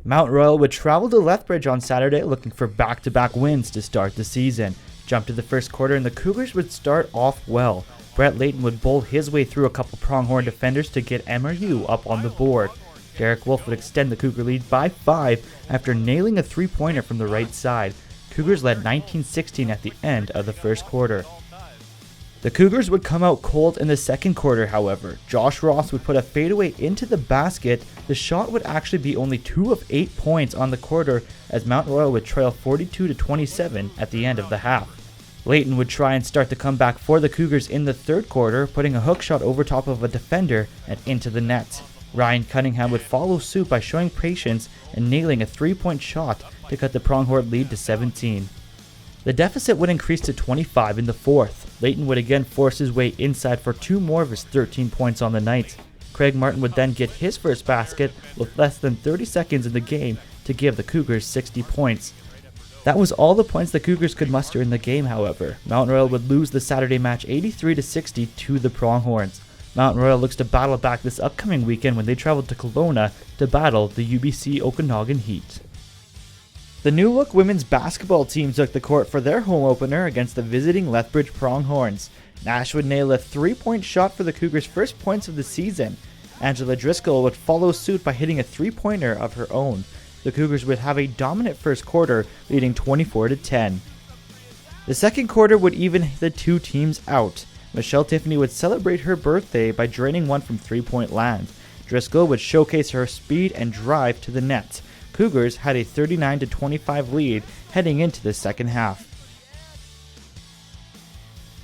Mount Royal would travel to Lethbridge on Saturday looking for back-to-back wins to start the season. Jump to the first quarter and the Cougars would start off well. Brett Layton would bowl his way through a couple pronghorn defenders to get MRU up on the board. Derek Wolf would extend the Cougar lead by 5 after nailing a three-pointer from the right side. Cougars led 19-16 at the end of the first quarter. The Cougars would come out cold in the second quarter, however. Josh Ross would put a fadeaway into the basket. The shot would actually be only 2 of 8 points on the quarter as Mount Royal would trail 42-27 at the end of the half. Layton would try and start the comeback for the Cougars in the third quarter, putting a hook shot over top of a defender and into the net. Ryan Cunningham would follow suit by showing patience and nailing a 3-point shot to cut the pronghorn lead to 17. The deficit would increase to 25 in the fourth. Layton would again force his way inside for 2 more of his 13 points on the night. Craig Martin would then get his first basket with less than 30 seconds in the game to give the Cougars 60 points. That was all the points the Cougars could muster in the game, however. Mount Royal would lose the Saturday match 83-60 to the Pronghorns. Mount Royal looks to battle back this upcoming weekend when they travel to Kelowna to battle the UBC Okanagan Heat. The New Look women's basketball team took the court for their home opener against the visiting Lethbridge Pronghorns. Nash would nail a 3-point shot for the Cougars' first points of the season. Angela Driscoll would follow suit by hitting a 3-pointer of her own. The Cougars would have a dominant first quarter, leading 24-10. The second quarter would even the two teams out. Michelle Tiffany would celebrate her birthday by draining one from 3-point land. Driscoll would showcase her speed and drive to the net. Cougars had a 39-25 lead heading into the second half.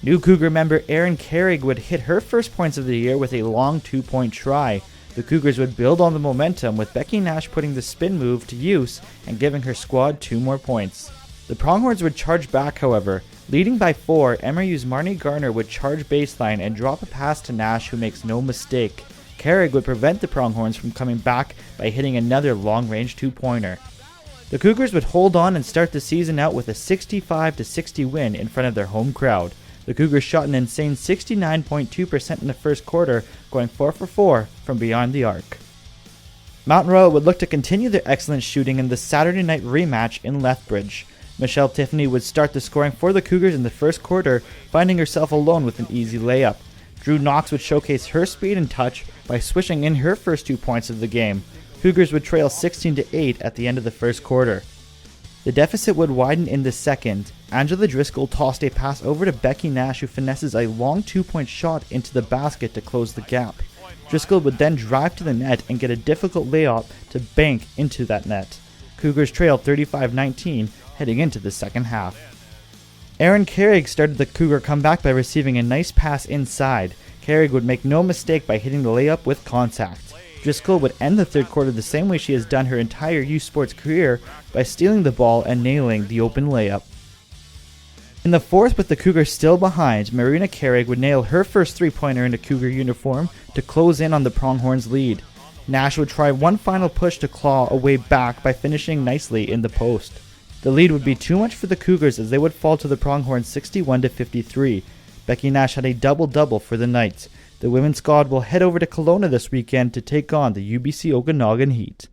New Cougar member Erin Carrig would hit her first points of the year with a long 2-point try. The Cougars would build on the momentum with Becky Nash putting the spin move to use and giving her squad 2 more points. The Pronghorns would charge back, however. Leading by 4, MRU's Marnie Garner would charge baseline and drop a pass to Nash, who makes no mistake. Carrig would prevent the Pronghorns from coming back by hitting another long-range 2-pointer. The Cougars would hold on and start the season out with a 65-60 win in front of their home crowd. The Cougars shot an insane 69.2% in the first quarter, going 4 for 4 from beyond the arc. Mount Royal would look to continue their excellent shooting in the Saturday night rematch in Lethbridge. Michelle Tiffany would start the scoring for the Cougars in the first quarter, finding herself alone with an easy layup. Drew Knox would showcase her speed and touch by swishing in her first 2 points of the game. Cougars would trail 16-8 at the end of the first quarter. The deficit would widen in the second. Angela Driscoll tossed a pass over to Becky Nash, who finesses a long 2-point shot into the basket to close the gap. Driscoll would then drive to the net and get a difficult layup to bank into that net. Cougars trailed 35-19 heading into the second half. Erin Carrig started the Cougar comeback by receiving a nice pass inside. Carrig would make no mistake by hitting the layup with contact. Driscoll would end the third quarter the same way she has done her entire youth sports career, by stealing the ball and nailing the open layup. In the fourth, with the Cougars still behind, Marina Carrig would nail her first 3-pointer in a Cougar uniform to close in on the Pronghorns' lead. Nash would try one final push to claw a way back by finishing nicely in the post. The lead would be too much for the Cougars as they would fall to the Pronghorns 61-53. Becky Nash had a double-double for the night. The women's squad will head over to Kelowna this weekend to take on the UBC Okanagan Heat.